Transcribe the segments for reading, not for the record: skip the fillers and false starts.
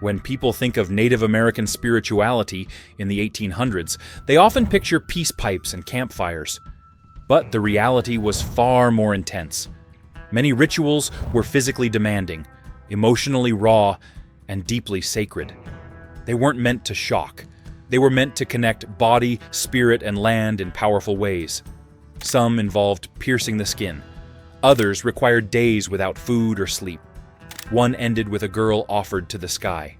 When people think of Native American spirituality in the 1800s, they often picture peace pipes and campfires. But the reality was far more intense. Many rituals were physically demanding, emotionally raw, and deeply sacred. They weren't meant to shock. They were meant to connect body, spirit, and land in powerful ways. Some involved piercing the skin. Others required days without food or sleep. One ended with a girl offered to the sky.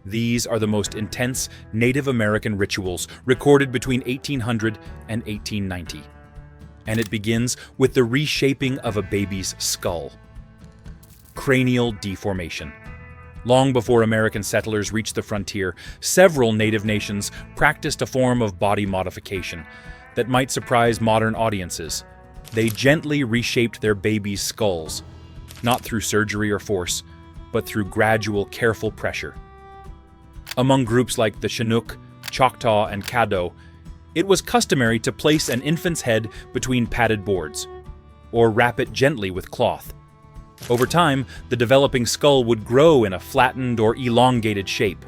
These are the most intense Native American rituals recorded between 1800 and 1890. And it begins with the reshaping of a baby's skull. Cranial deformation. Long before American settlers reached the frontier, several native nations practiced a form of body modification that might surprise modern audiences. They gently reshaped their babies' skulls, not through surgery or force, but through gradual, careful pressure. Among groups like the Chinook, Choctaw, and Caddo, it was customary to place an infant's head between padded boards, or wrap it gently with cloth. Over time, the developing skull would grow in a flattened or elongated shape.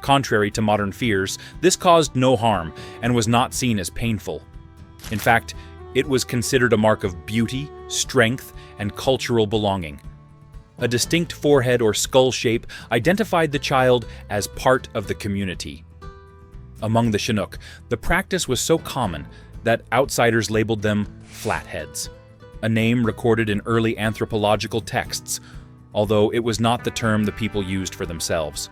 Contrary to modern fears, this caused no harm and was not seen as painful. In fact, it was considered a mark of beauty, strength, and cultural belonging. A distinct forehead or skull shape identified the child as part of the community. Among the Chinook, the practice was so common that outsiders labeled them flatheads, a name recorded in early anthropological texts, although it was not the term the people used for themselves.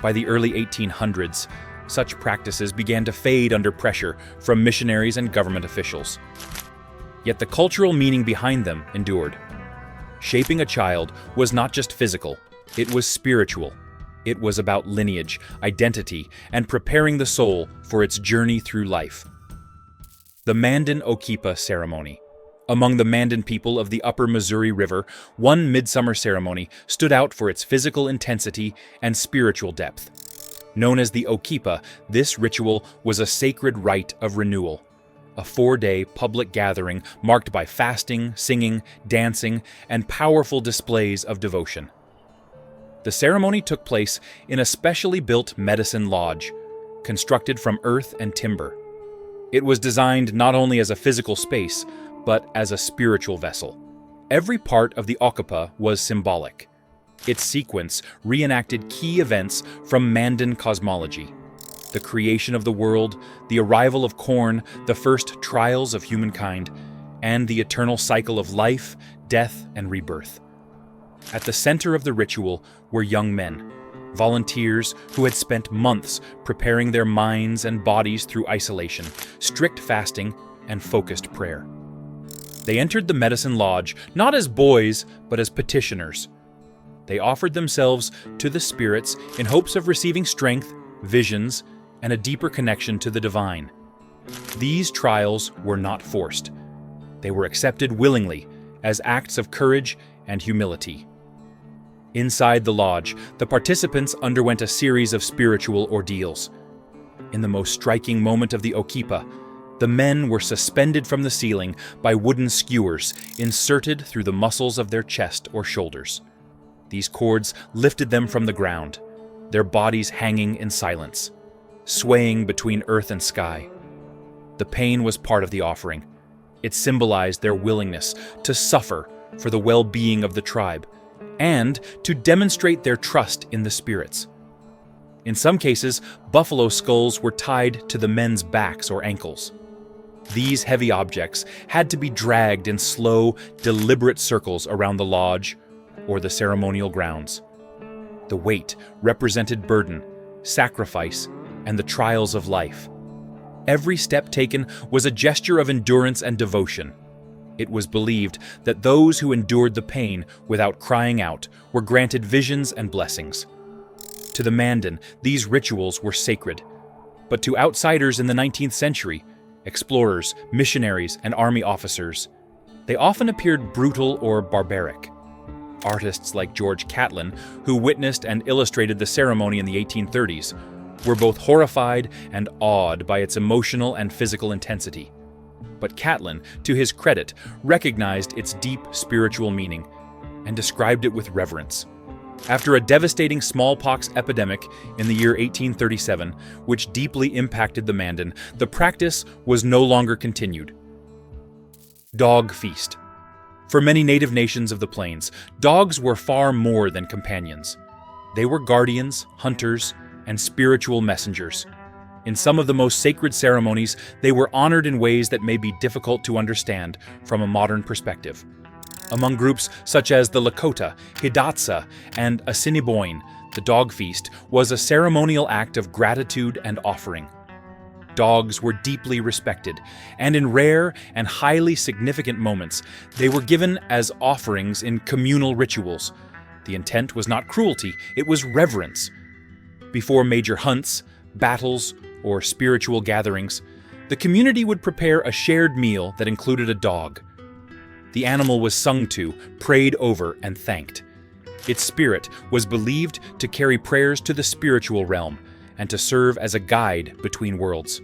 By the early 1800s, such practices began to fade under pressure from missionaries and government officials. Yet the cultural meaning behind them endured. Shaping a child was not just physical, it was spiritual. It was about lineage, identity, and preparing the soul for its journey through life. The Mandan Okipa ceremony. Among the Mandan people of the upper Missouri River, one midsummer ceremony stood out for its physical intensity and spiritual depth. Known as the Okipa, this ritual was a sacred rite of renewal, a 4-day public gathering marked by fasting, singing, dancing, and powerful displays of devotion. The ceremony took place in a specially built medicine lodge, constructed from earth and timber. It was designed not only as a physical space, but as a spiritual vessel. Every part of the Okipa was symbolic. Its sequence reenacted key events from Mandan cosmology: the creation of the world, the arrival of corn, the first trials of humankind, and the eternal cycle of life, death, and rebirth. At the center of the ritual were young men, volunteers who had spent months preparing their minds and bodies through isolation, strict fasting, and focused prayer. They entered the medicine lodge not as boys, but as petitioners. They offered themselves to the spirits in hopes of receiving strength, visions, and a deeper connection to the divine. These trials were not forced. They were accepted willingly as acts of courage and humility. Inside the lodge, the participants underwent a series of spiritual ordeals. In the most striking moment of the Okipa, the men were suspended from the ceiling by wooden skewers inserted through the muscles of their chest or shoulders. These cords lifted them from the ground, their bodies hanging in silence, swaying between earth and sky. The pain was part of the offering. It symbolized their willingness to suffer for the well-being of the tribe, and to demonstrate their trust in the spirits. In some cases, buffalo skulls were tied to the men's backs or ankles. These heavy objects had to be dragged in slow, deliberate circles around the lodge or the ceremonial grounds. The weight represented burden, sacrifice, and the trials of life. Every step taken was a gesture of endurance and devotion. It was believed that those who endured the pain without crying out were granted visions and blessings. To the Mandan, these rituals were sacred. But to outsiders in the 19th century, explorers, missionaries, and army officers, they often appeared brutal or barbaric. Artists like George Catlin, who witnessed and illustrated the ceremony in the 1830s, were both horrified and awed by its emotional and physical intensity. But Catlin, to his credit, recognized its deep spiritual meaning and described it with reverence. After a devastating smallpox epidemic in the year 1837, which deeply impacted the Mandan, the practice was no longer continued. Dog feast. For many native nations of the plains, dogs were far more than companions. They were guardians, hunters, and spiritual messengers. In some of the most sacred ceremonies, they were honored in ways that may be difficult to understand from a modern perspective. Among groups such as the Lakota, Hidatsa, and Assiniboine, the dog feast was a ceremonial act of gratitude and offering. Dogs were deeply respected, and in rare and highly significant moments, they were given as offerings in communal rituals. The intent was not cruelty, it was reverence. Before major hunts, battles, or spiritual gatherings, the community would prepare a shared meal that included a dog. The animal was sung to, prayed over, and thanked. Its spirit was believed to carry prayers to the spiritual realm and to serve as a guide between worlds.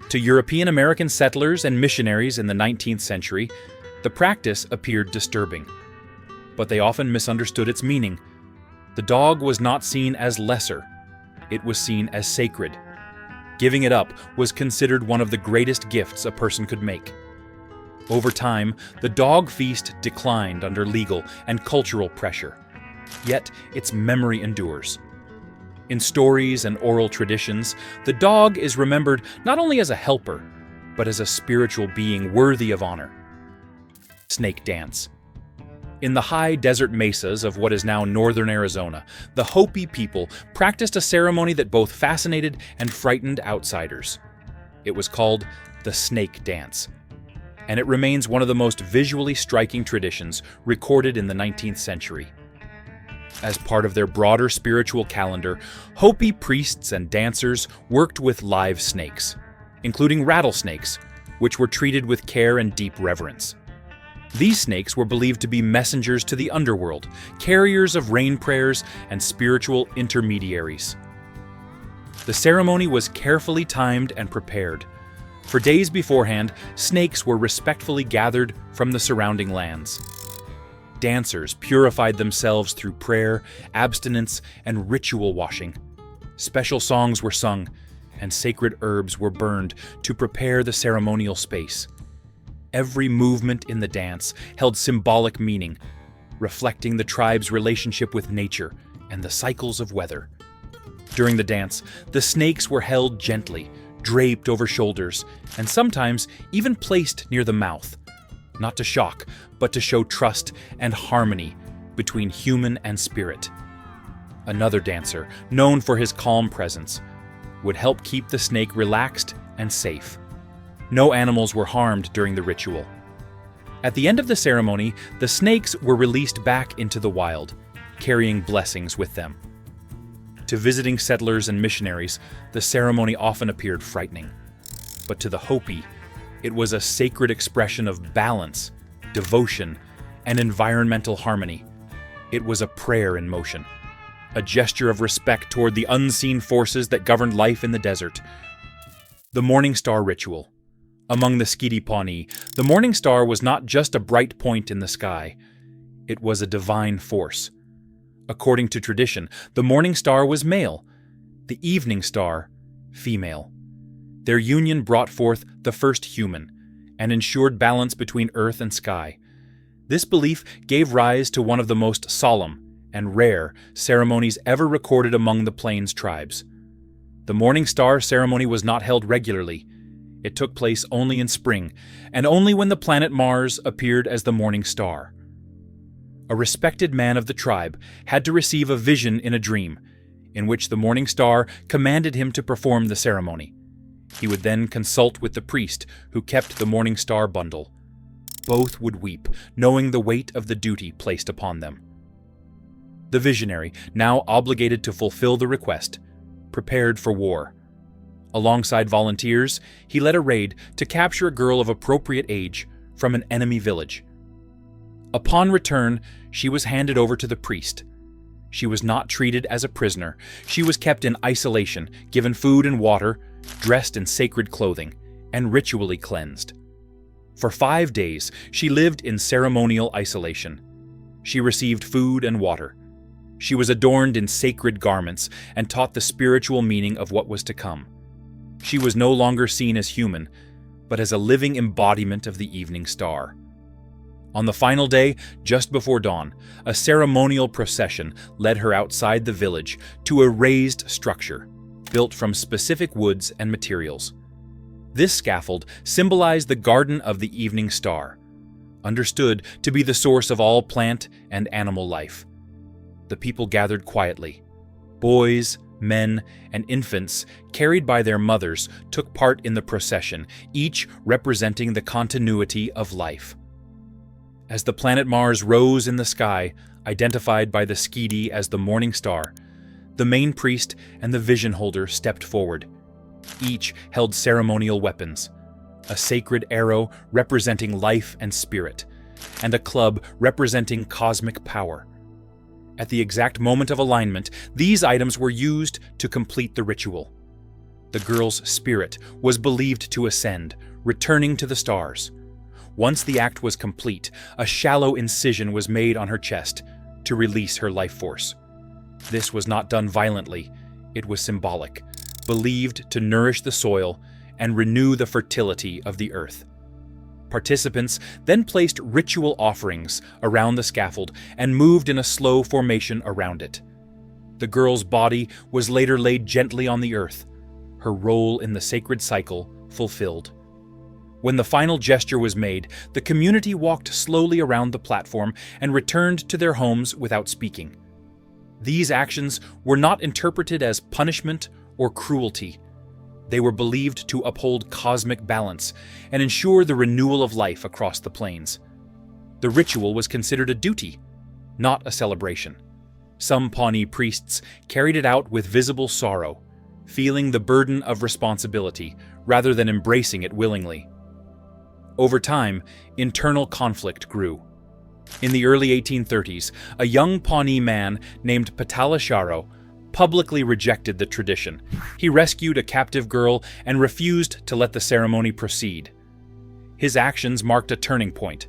To European American settlers and missionaries in the 19th century, the practice appeared disturbing, but they often misunderstood its meaning. The dog was not seen as lesser, it was seen as sacred. Giving it up was considered one of the greatest gifts a person could make. Over time, the dog feast declined under legal and cultural pressure, yet its memory endures. In stories and oral traditions, the dog is remembered not only as a helper, but as a spiritual being worthy of honor. Snake dance. In the high desert mesas of what is now northern Arizona, the Hopi people practiced a ceremony that both fascinated and frightened outsiders. It was called the snake dance, and it remains one of the most visually striking traditions recorded in the 19th century. As part of their broader spiritual calendar, Hopi priests and dancers worked with live snakes, including rattlesnakes, which were treated with care and deep reverence. These snakes were believed to be messengers to the underworld, carriers of rain prayers and spiritual intermediaries. The ceremony was carefully timed and prepared. For days beforehand, snakes were respectfully gathered from the surrounding lands. Dancers purified themselves through prayer, abstinence, and ritual washing. Special songs were sung, and sacred herbs were burned to prepare the ceremonial space. Every movement in the dance held symbolic meaning, reflecting the tribe's relationship with nature and the cycles of weather. During the dance, the snakes were held gently, draped over shoulders, and sometimes even placed near the mouth, not to shock, but to show trust and harmony between human and spirit. Another dancer, known for his calm presence, would help keep the snake relaxed and safe. No animals were harmed during the ritual. At the end of the ceremony, the snakes were released back into the wild, carrying blessings with them. To visiting settlers and missionaries, the ceremony often appeared frightening. But to the Hopi, it was a sacred expression of balance, devotion, and environmental harmony. It was a prayer in motion, a gesture of respect toward the unseen forces that governed life in the desert. The Morning Star Ritual. Among the Skidi Pawnee, the morning star was not just a bright point in the sky. It was a divine force. According to tradition, the morning star was male, the evening star, female. Their union brought forth the first human and ensured balance between earth and sky. This belief gave rise to one of the most solemn and rare ceremonies ever recorded among the Plains tribes. The morning star ceremony was not held regularly. It took place only in spring, and only when the planet Mars appeared as the morning star. A respected man of the tribe had to receive a vision in a dream, in which the morning star commanded him to perform the ceremony. He would then consult with the priest who kept the morning star bundle. Both would weep, knowing the weight of the duty placed upon them. The visionary, now obligated to fulfill the request, prepared for war. Alongside volunteers, he led a raid to capture a girl of appropriate age from an enemy village. Upon return, she was handed over to the priest. She was not treated as a prisoner. She was kept in isolation, given food and water, dressed in sacred clothing, and ritually cleansed. For 5 days, she lived in ceremonial isolation. She received food and water. She was adorned in sacred garments and taught the spiritual meaning of what was to come. She was no longer seen as human, but as a living embodiment of the evening star. On the final day, just before dawn, a ceremonial procession led her outside the village to a raised structure, built from specific woods and materials. This scaffold symbolized the Garden of the Evening Star, understood to be the source of all plant and animal life. The people gathered quietly. Boys, men, and infants, carried by their mothers, took part in the procession, each representing the continuity of life. As the planet Mars rose in the sky, identified by the Skidi as the morning star, the main priest and the vision holder stepped forward. Each held ceremonial weapons, a sacred arrow representing life and spirit, and a club representing cosmic power. At the exact moment of alignment, these items were used to complete the ritual. The girl's spirit was believed to ascend, returning to the stars. Once the act was complete, a shallow incision was made on her chest to release her life force. This was not done violently, it was symbolic, believed to nourish the soil and renew the fertility of the earth. Participants then placed ritual offerings around the scaffold and moved in a slow formation around it. The girl's body was later laid gently on the earth, her role in the sacred cycle fulfilled. When the final gesture was made, the community walked slowly around the platform and returned to their homes without speaking. These actions were not interpreted as punishment or cruelty. They were believed to uphold cosmic balance and ensure the renewal of life across the plains. The ritual was considered a duty, not a celebration. Some Pawnee priests carried it out with visible sorrow, feeling the burden of responsibility rather than embracing it willingly. Over time, internal conflict grew. In the early 1830s, a young Pawnee man named Patalasharo publicly rejected the tradition. He rescued a captive girl and refused to let the ceremony proceed. His actions marked a turning point.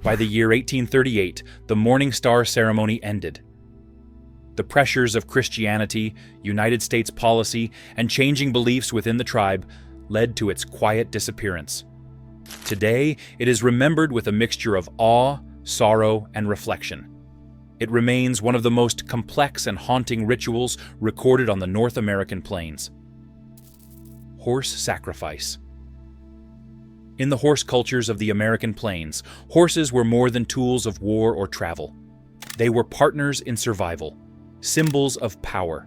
By the year 1838, the Morning Star ceremony ended. The pressures of Christianity, United States policy, and changing beliefs within the tribe led to its quiet disappearance. Today, it is remembered with a mixture of awe, sorrow, and reflection. It remains one of the most complex and haunting rituals recorded on the North American plains. Horse sacrifice. In the horse cultures of the American plains, horses were more than tools of war or travel. They were partners in survival, symbols of power,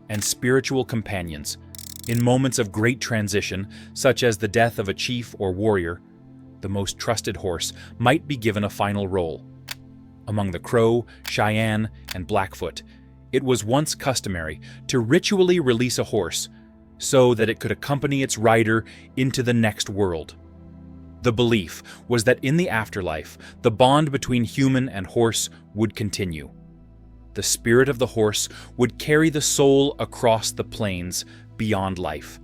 and spiritual companions. In moments of great transition, such as the death of a chief or warrior, the most trusted horse might be given a final role. Among the Crow, Cheyenne, and Blackfoot, it was once customary to ritually release a horse so that it could accompany its rider into the next world. The belief was that in the afterlife, the bond between human and horse would continue. The spirit of the horse would carry the soul across the plains beyond life.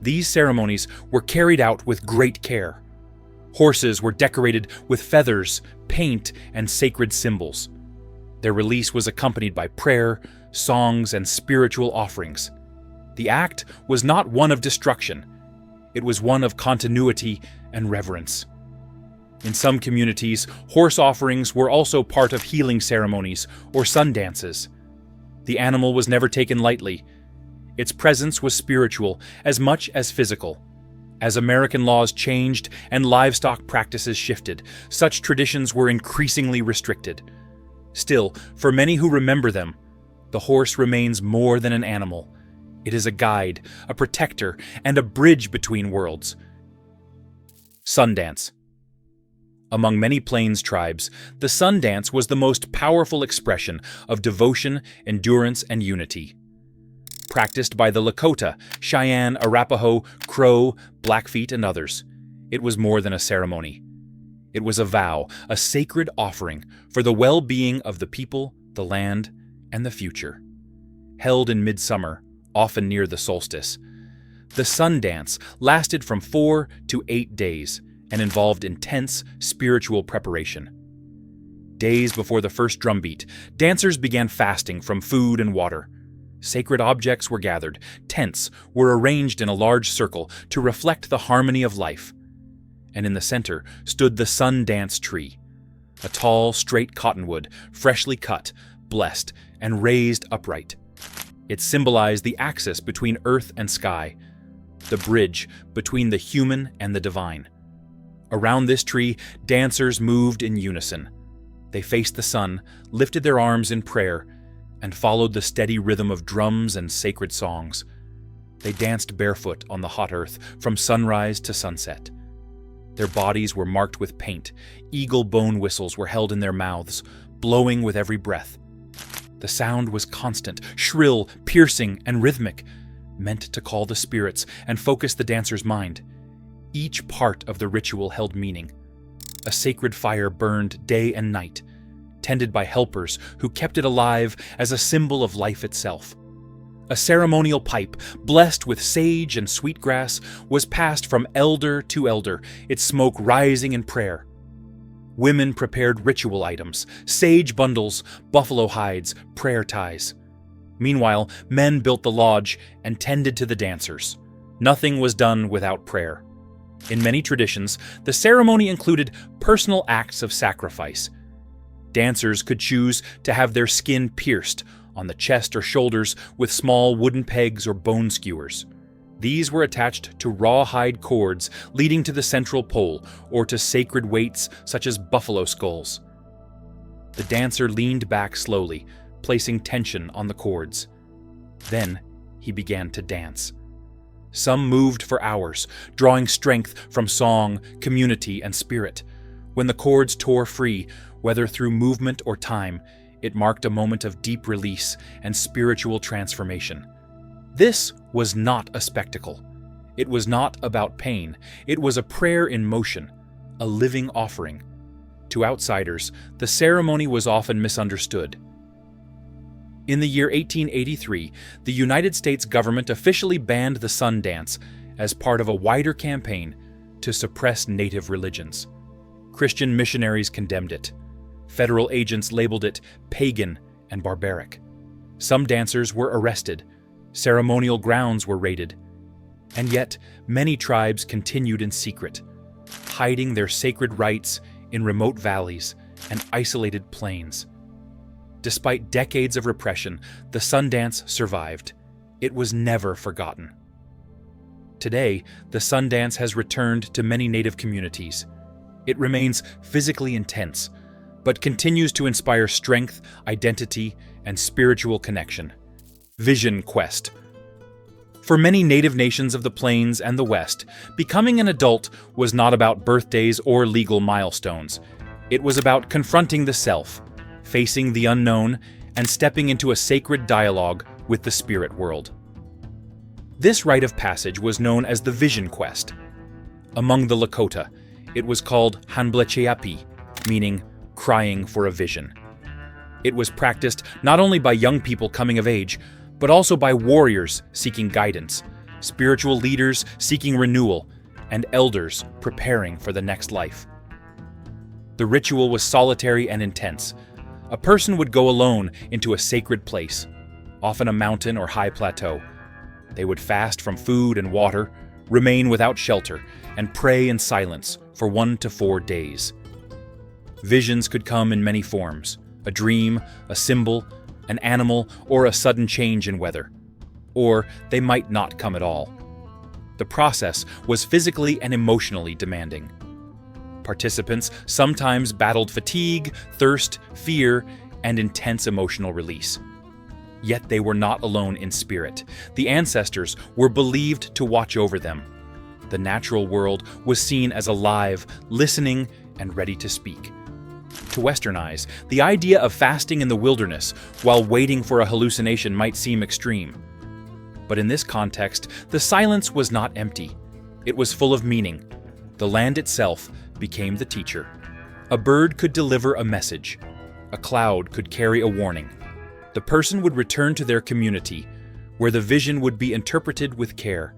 These ceremonies were carried out with great care. Horses were decorated with feathers, paint, and sacred symbols. Their release was accompanied by prayer, songs, and spiritual offerings. The act was not one of destruction. It was one of continuity and reverence. In some communities, horse offerings were also part of healing ceremonies or sun dances. The animal was never taken lightly. Its presence was spiritual as much as physical. As American laws changed and livestock practices shifted, such traditions were increasingly restricted. Still, for many who remember them, the horse remains more than an animal. It is a guide, a protector, and a bridge between worlds. Sundance. Among many plains tribes, the sun dance was the most powerful expression of devotion, endurance, and unity. Practiced by the Lakota, Cheyenne, Arapaho, Crow, Blackfeet, and others, it was more than a ceremony. It was a vow, a sacred offering for the well-being of the people, the land, and the future. Held in midsummer, often near the solstice, the sun dance lasted from 4 to 8 days and involved intense spiritual preparation. Days before the first drumbeat, dancers began fasting from food and water. Sacred objects were gathered. Tents were arranged in a large circle to reflect the harmony of life. And in the center stood the sun dance tree, a tall, straight cottonwood, freshly cut, blessed, and raised upright. It symbolized the axis between earth and sky, the bridge between the human and the divine. Around this tree, dancers moved in unison. They faced the sun, lifted their arms in prayer, and followed the steady rhythm of drums and sacred songs. They danced barefoot on the hot earth from sunrise to sunset. Their bodies were marked with paint. Eagle bone whistles were held in their mouths, blowing with every breath. The sound was constant, shrill, piercing, and rhythmic, meant to call the spirits and focus the dancer's mind. Each part of the ritual held meaning. A sacred fire burned day and night, tended by helpers who kept it alive as a symbol of life itself. A ceremonial pipe, blessed with sage and sweetgrass, was passed from elder to elder, its smoke rising in prayer. Women prepared ritual items, sage bundles, buffalo hides, prayer ties. Meanwhile, men built the lodge and tended to the dancers. Nothing was done without prayer. In many traditions, the ceremony included personal acts of sacrifice. Dancers could choose to have their skin pierced on the chest or shoulders with small wooden pegs or bone skewers. These were attached to rawhide cords leading to the central pole or to sacred weights such as buffalo skulls. The dancer leaned back slowly, placing tension on the cords. Then he began to dance. Some moved for hours, drawing strength from song, community, and spirit. When the cords tore free, whether through movement or time, it marked a moment of deep release and spiritual transformation. This was not a spectacle. It was not about pain. It was a prayer in motion, a living offering. To outsiders, the ceremony was often misunderstood. In the year 1883, the United States government officially banned the sun dance as part of a wider campaign to suppress native religions. Christian missionaries condemned it. Federal agents labeled it pagan and barbaric. Some dancers were arrested. Ceremonial grounds were raided. And yet, many tribes continued in secret, hiding their sacred rites in remote valleys and isolated plains. Despite decades of repression, the sun dance survived. It was never forgotten. Today, the sun dance has returned to many native communities. It remains physically intense, but continues to inspire strength, identity, and spiritual connection. Vision Quest. For many native nations of the Plains and the West, becoming an adult was not about birthdays or legal milestones. It was about confronting the self, facing the unknown, and stepping into a sacred dialogue with the spirit world. This rite of passage was known as the Vision Quest. Among the Lakota, it was called Hanblecheapi, meaning crying for a vision. It was practiced not only by young people coming of age, but also by warriors seeking guidance, spiritual leaders seeking renewal, and elders preparing for the next life. The ritual was solitary and intense. A person would go alone into a sacred place, often a mountain or high plateau. They would fast from food and water, remain without shelter, and pray in silence for 1 to 4 days. Visions could come in many forms: a dream, a symbol, an animal, or a sudden change in weather. Or they might not come at all. The process was physically and emotionally demanding. Participants sometimes battled fatigue, thirst, fear, and intense emotional release. Yet they were not alone in spirit. The ancestors were believed to watch over them. The natural world was seen as alive, listening, and ready to speak. To Western eyes, the idea of fasting in the wilderness while waiting for a hallucination might seem extreme. But in this context, the silence was not empty. It was full of meaning. The land itself became the teacher. A bird could deliver a message. A cloud could carry a warning. The person would return to their community, where the vision would be interpreted with care.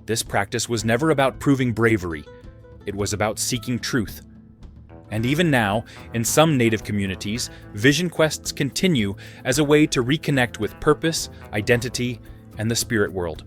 This practice was never about proving bravery. It was about seeking truth. And even now, in some Native communities, vision quests continue as a way to reconnect with purpose, identity, and the spirit world.